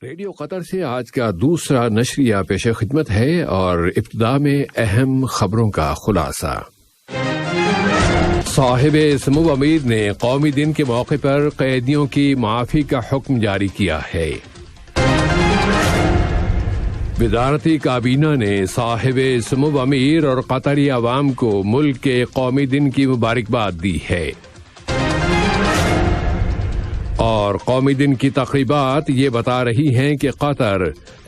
Radio قطر سے آج کا دوسرا نشریہ پیش خدمت ہے اور ابتدا میں اہم خبروں کا خلاصہ۔ صاحب سمو امیر نے قومی دن کے موقع پر قیدیوں کی معافی کا حکم جاری کیا ہے۔ وزارتی کابینہ نے صاحب سمو امیر اور قطری عوام کو ملک کے قومی دن کی مبارکباد دی ہے۔ اور قومی دن کی تقریبات یہ بتا رہی ہیں کہ قطر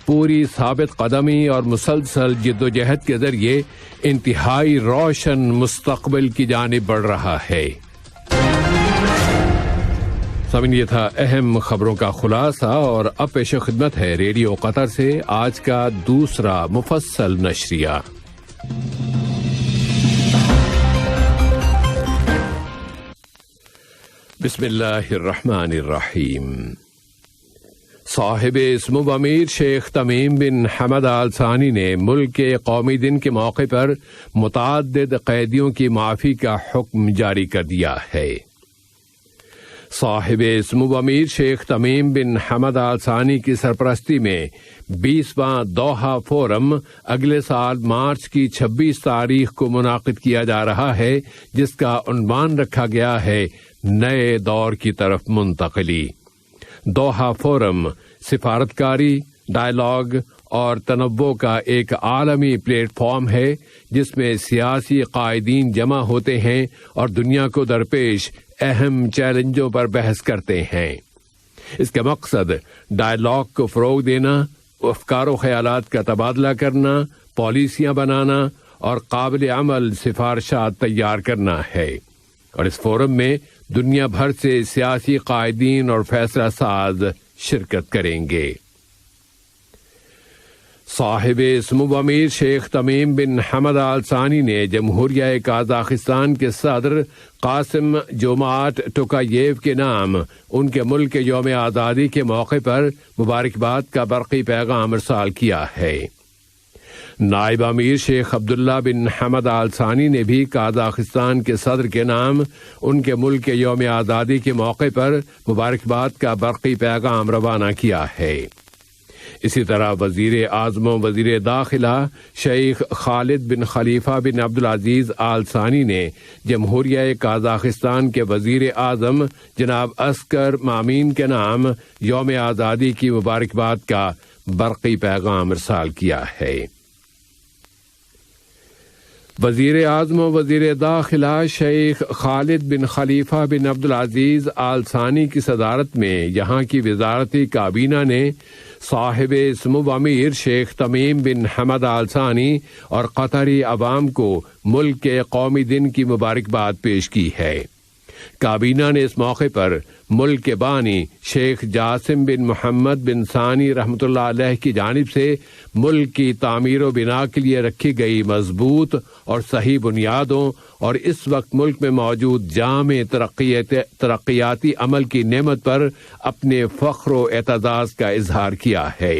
پوری ثابت قدمی اور مسلسل جدوجہد کے ذریعے انتہائی روشن مستقبل کی جانب بڑھ رہا ہے۔ سامعین، یہ تھا اہم خبروں کا خلاصہ اور اب پیش خدمت ہے ریڈیو قطر سے آج کا دوسرا مفصل نشریہ۔ بسم اللہ الرحمن الرحیم۔ صاحب سمو امیر شیخ تمیم بن حمد آل ثانی نے ملک کے قومی دن کے موقع پر متعدد قیدیوں کی معافی کا حکم جاری کر دیا ہے۔ صاحب سمو امیر شیخ تمیم بن حمد آل ثانی کی سرپرستی میں 20واں دوحہ فورم اگلے سال مارچ کی 26 تاریخ کو منعقد کیا جا رہا ہے، جس کا عنوان رکھا گیا ہے نئے دور کی طرف منتقلی۔ دوحہ فورم سفارتکاری، ڈائیلاگ اور تنوع کا ایک عالمی پلیٹ فارم ہے جس میں سیاسی قائدین جمع ہوتے ہیں اور دنیا کو درپیش اہم چیلنجوں پر بحث کرتے ہیں۔ اس کا مقصد ڈائیلاگ کو فروغ دینا، افکار و خیالات کا تبادلہ کرنا، پالیسیاں بنانا اور قابل عمل سفارشات تیار کرنا ہے، اور اس فورم میں دنیا بھر سے سیاسی قائدین اور فیصلہ ساز شرکت کریں گے۔ صاحب سمو امیر شیخ تمیم بن حمد آل ثانی نے جمہوریہ قازقستان کے صدر قاسم جومارٹ ٹوکایف کے نام ان کے ملک کے یوم آزادی کے موقع پر مبارکباد کا برقی پیغام ارسال کیا ہے۔ نائب امیر شیخ عبداللہ بن حمد آل ثانی نے بھی قازقستان کے صدر کے نام ان کے ملک کے یوم آزادی کے موقع پر مبارکباد کا برقی پیغام روانہ کیا ہے۔ اسی طرح وزیر اعظم و وزیر داخلہ شیخ خالد بن خلیفہ بن عبدالعزیز آل ثانی نے جمہوریہ قازقستان کے وزیر اعظم جناب اسکر مامین کے نام یوم آزادی کی مبارکباد کا برقی پیغام ارسال کیا ہے۔ وزیر اعظم و وزیر داخلہ شیخ خالد بن خلیفہ بن عبدالعزیز آل ثانی کی صدارت میں یہاں کی وزارتی کابینہ نے صاحب سمو امیر شیخ تمیم بن حمد آل ثانی اور قطری عوام کو ملک کے قومی دن کی مبارکباد پیش کی ہے۔ کابینہ نے اس موقع پر ملک کے بانی شیخ جاسم بن محمد بن ثانی رحمۃ اللہ علیہ کی جانب سے ملک کی تعمیر و بنا کے لیے رکھی گئی مضبوط اور صحیح بنیادوں اور اس وقت ملک میں موجود جامع ترقیاتی عمل کی نعمت پر اپنے فخر و اعتزاز کا اظہار کیا ہے۔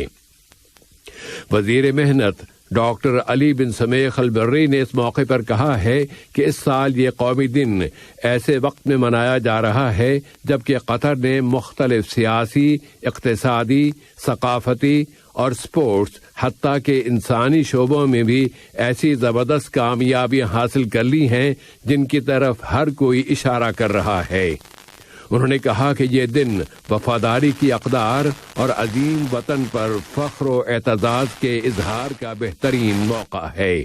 وزیر محنت ڈاکٹر علی بن سمیخ البری نے اس موقع پر کہا ہے کہ اس سال یہ قومی دن ایسے وقت میں منایا جا رہا ہے جبکہ قطر نے مختلف سیاسی، اقتصادی، ثقافتی اور اسپورٹس حتیٰ کہ انسانی شعبوں میں بھی ایسی زبردست کامیابیاں حاصل کر لی ہیں جن کی طرف ہر کوئی اشارہ کر رہا ہے۔ انہوں نے کہا کہ یہ دن وفاداری کی اقدار اور عظیم وطن پر فخر و اعتزاز کے اظہار کا بہترین موقع ہے۔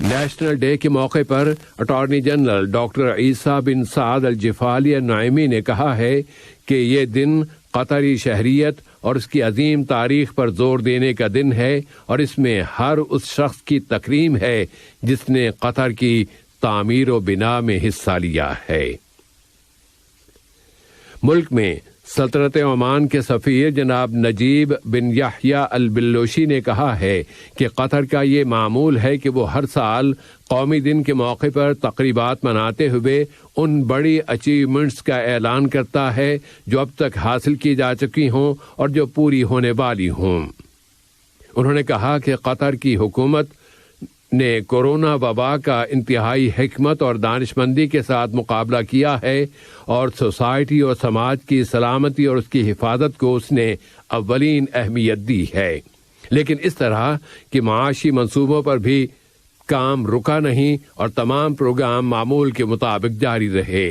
نیشنل ڈے کے موقع پر اٹارنی جنرل ڈاکٹر عیسیٰ بن سعد الجفالی النعیمی نے کہا ہے کہ یہ دن قطری شہریت اور اس کی عظیم تاریخ پر زور دینے کا دن ہے اور اس میں ہر اس شخص کی تکریم ہے جس نے قطر کی تعمیر و بنا میں حصہ لیا ہے۔ ملک میں سلطنت عمان کے سفیر جناب نجیب بن یحییٰ البلوشی نے کہا ہے کہ قطر کا یہ معمول ہے کہ وہ ہر سال قومی دن کے موقع پر تقریبات مناتے ہوئے ان بڑی اچیومنٹس کا اعلان کرتا ہے جو اب تک حاصل کی جا چکی ہوں اور جو پوری ہونے والی ہوں۔ انہوں نے کہا کہ قطر کی حکومت نے کورونا وبا کا انتہائی حکمت اور دانشمندی کے ساتھ مقابلہ کیا ہے اور سوسائٹی اور سماج کی سلامتی اور اس کی حفاظت کو اس نے اولین اہمیت دی ہے، لیکن اس طرح کہ معاشی منصوبوں پر بھی کام رکا نہیں اور تمام پروگرام معمول کے مطابق جاری رہے۔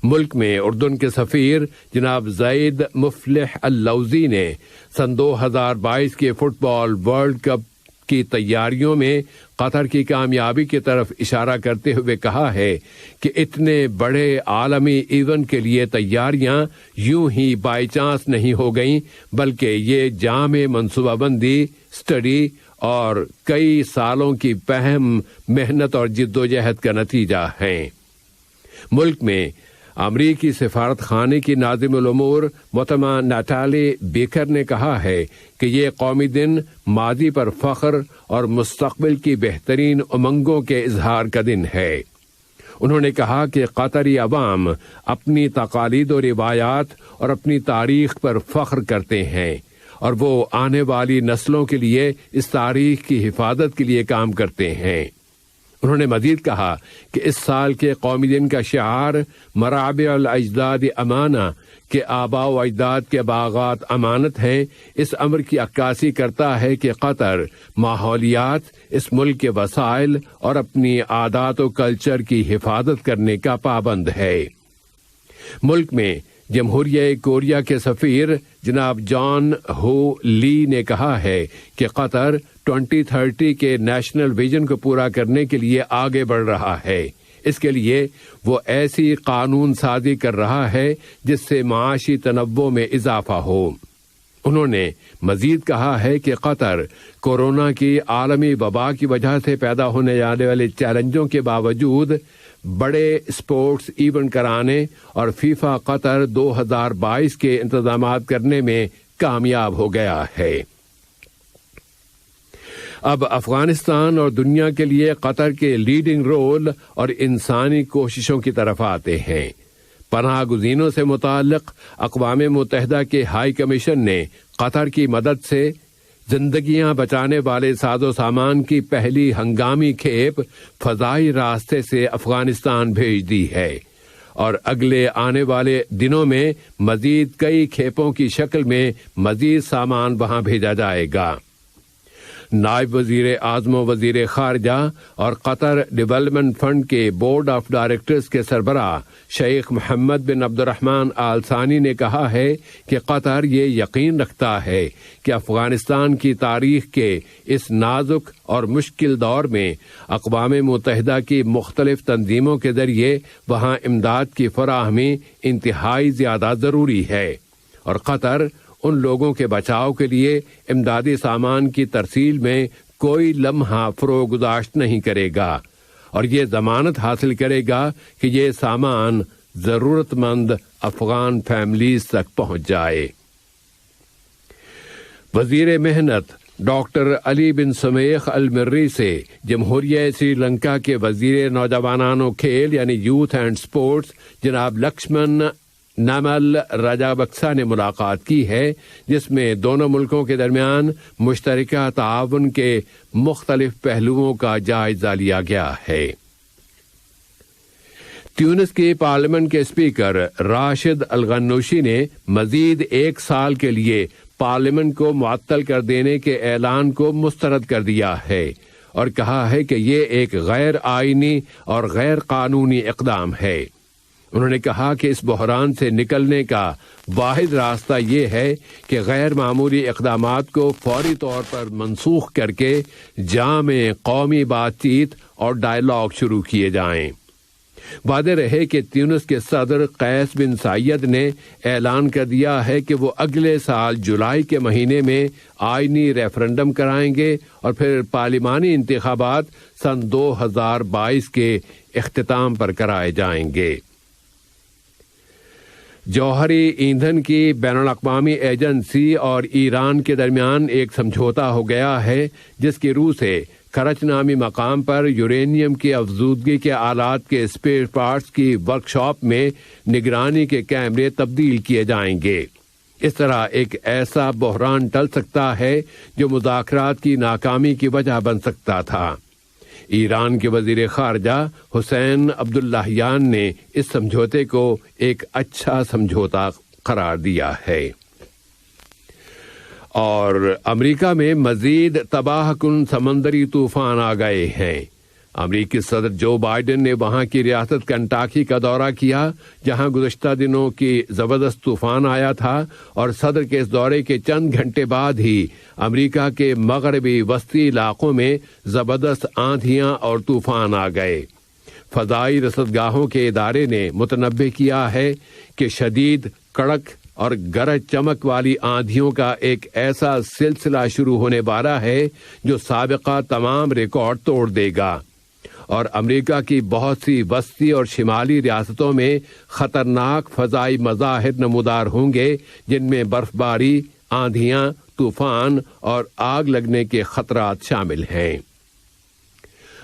ملک میں اردن کے سفیر جناب زید مفلح اللوزی نے سن 2022 کے فٹ بال ورلڈ کپ کی تیاریوں میں قطر کی کامیابی کی طرف اشارہ کرتے ہوئے کہا ہے کہ اتنے بڑے عالمی ایونٹ کے لیے تیاریاں یوں ہی بائی چانس نہیں ہو گئیں، بلکہ یہ جامع منصوبہ بندی، اسٹڈی اور کئی سالوں کی اہم محنت اور جدوجہد کا نتیجہ ہیں۔ ملک میں امریکی سفارت خانے کی ناظم الامور محترمہ نٹالی بیکر نے کہا ہے کہ یہ قومی دن ماضی پر فخر اور مستقبل کی بہترین امنگوں کے اظہار کا دن ہے۔ انہوں نے کہا کہ قطری عوام اپنی تقالید و روایات اور اپنی تاریخ پر فخر کرتے ہیں اور وہ آنے والی نسلوں کے لیے اس تاریخ کی حفاظت کے لیے کام کرتے ہیں۔ انہوں نے مزید کہا کہ اس سال کے قومی دن کا شعار مرابع الاجداد امانہ کہ آباء و اجداد کے باغات امانت ہیں، اس امر کی عکاسی کرتا ہے کہ قطر ماحولیات، اس ملک کے وسائل اور اپنی عادات و کلچر کی حفاظت کرنے کا پابند ہے۔ ملک میں جمہوریہ کوریا کے سفیر جناب جان ہو لی نے کہا ہے کہ قطر 2030 کے نیشنل ویژن کو پورا کرنے کے لیے آگے بڑھ رہا ہے۔ اس کے لیے وہ ایسی قانون سازی کر رہا ہے جس سے معاشی تنوع میں اضافہ ہو۔ انہوں نے مزید کہا ہے کہ قطر کورونا کی عالمی وبا کی وجہ سے پیدا ہونے جانے والے چیلنجوں کے باوجود بڑے اسپورٹس ایونٹ کرانے اور فیفا قطر 2022 کے انتظامات کرنے میں کامیاب ہو گیا ہے۔ اب افغانستان اور دنیا کے لیے قطر کے لیڈنگ رول اور انسانی کوششوں کی طرف آتے ہیں۔ پناہ گزینوں سے متعلق اقوام متحدہ کے ہائی کمیشن نے قطر کی مدد سے زندگیاں بچانے والے ساز و سامان کی پہلی ہنگامی کھیپ فضائی راستے سے افغانستان بھیج دی ہے اور اگلے آنے والے دنوں میں مزید کئی کھیپوں کی شکل میں مزید سامان وہاں بھیجا جائے گا۔ نائب وزیر اعظم و وزیر خارجہ اور قطر ڈیولپمنٹ فنڈ کے بورڈ آف ڈائریکٹرز کے سربراہ شیخ محمد بن عبد الرحمن آل ثانی نے کہا ہے کہ قطر یہ یقین رکھتا ہے کہ افغانستان کی تاریخ کے اس نازک اور مشکل دور میں اقوام متحدہ کی مختلف تنظیموں کے ذریعے وہاں امداد کی فراہمی انتہائی زیادہ ضروری ہے اور قطر ان لوگوں کے بچاؤ کے لیے امدادی سامان کی ترسیل میں کوئی لمحہ فروگزاشت نہیں کرے گا اور یہ ضمانت حاصل کرے گا کہ یہ سامان ضرورت مند افغان فیملیز تک پہنچ جائے۔ وزیر محنت ڈاکٹر علی بن سمیخ المری سے جمہوریہ سری لنکا کے وزیر نوجوانان و کھیل یعنی یوتھ اینڈ سپورٹس جناب لکشمن نامل راجابکسا نے ملاقات کی ہے، جس میں دونوں ملکوں کے درمیان مشترکہ تعاون کے مختلف پہلوؤں کا جائزہ لیا گیا ہے۔ تیونس کی پارلیمنٹ کے اسپیکر راشد الغنوشی نے مزید 1 سال کے لیے پارلیمنٹ کو معطل کر دینے کے اعلان کو مسترد کر دیا ہے اور کہا ہے کہ یہ ایک غیر آئینی اور غیر قانونی اقدام ہے۔ انہوں نے کہا کہ اس بحران سے نکلنے کا واحد راستہ یہ ہے کہ غیر معمولی اقدامات کو فوری طور پر منسوخ کر کے جامع قومی بات چیت اور ڈائیلاگ شروع کیے جائیں۔ واضح رہے کہ تیونس کے صدر قیس بن سعید نے اعلان کر دیا ہے کہ وہ اگلے سال جولائی کے مہینے میں آئینی ریفرنڈم کرائیں گے اور پھر پارلیمانی انتخابات سن 2022 کے اختتام پر کرائے جائیں گے۔ جوہری ایندھن کی بین الاقوامی ایجنسی اور ایران کے درمیان ایک سمجھوتا ہو گیا ہے جس کی روح سے کرچ نامی مقام پر یورینیم کی افزودگی کے آلات کے اسپیئر پارٹس کی ورکشاپ میں نگرانی کے کیمرے تبدیل کیے جائیں گے۔ اس طرح ایک ایسا بحران ٹل سکتا ہے جو مذاکرات کی ناکامی کی وجہ بن سکتا تھا۔ ایران کے وزیر خارجہ حسین عبداللہیان نے اس سمجھوتے کو ایک اچھا سمجھوتا قرار دیا ہے۔ اور امریکہ میں مزید تباہ کن سمندری طوفان آ گئے ہیں۔ امریکی صدر جو بائیڈن نے وہاں کی ریاست کنٹاکی کا دورہ کیا، جہاں گزشتہ دنوں کی زبردست طوفان آیا تھا، اور صدر کے اس دورے کے چند گھنٹے بعد ہی امریکہ کے مغربی وسطی علاقوں میں زبردست آندھیاں اور طوفان آ گئے۔ فضائی رصدگاہوں کے ادارے نے متنبہ کیا ہے کہ شدید کڑک اور گرج چمک والی آندھیوں کا ایک ایسا سلسلہ شروع ہونے والا ہے جو سابقہ تمام ریکارڈ توڑ دے گا، اور امریکہ کی بہت سی وسطی اور شمالی ریاستوں میں خطرناک فضائی مظاہر نمودار ہوں گے، جن میں برف باری، آندھیاں، طوفان اور آگ لگنے کے خطرات شامل ہیں۔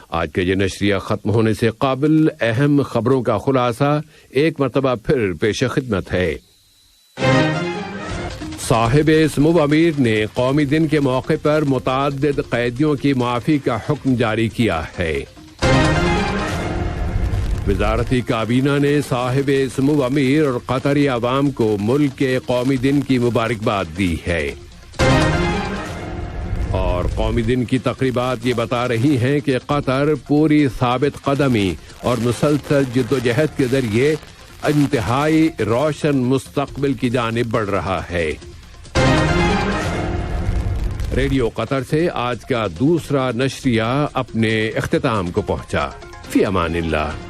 آج کا یہ نشریہ ختم ہونے سے قبل اہم خبروں کا خلاصہ ایک مرتبہ پھر پیش خدمت ہے۔ صاحب سمو امیر نے قومی دن کے موقع پر متعدد قیدیوں کی معافی کا حکم جاری کیا ہے۔ وزارتی کابینہ نے صاحب سمو امیر اور قطری عوام کو ملک کے قومی دن کی مبارکباد دی ہے۔ اور قومی دن کی تقریبات یہ بتا رہی ہیں کہ قطر پوری ثابت قدمی اور مسلسل جدوجہد کے ذریعے انتہائی روشن مستقبل کی جانب بڑھ رہا ہے۔ ریڈیو قطر سے آج کا دوسرا نشریہ اپنے اختتام کو پہنچا۔ فی امان اللہ۔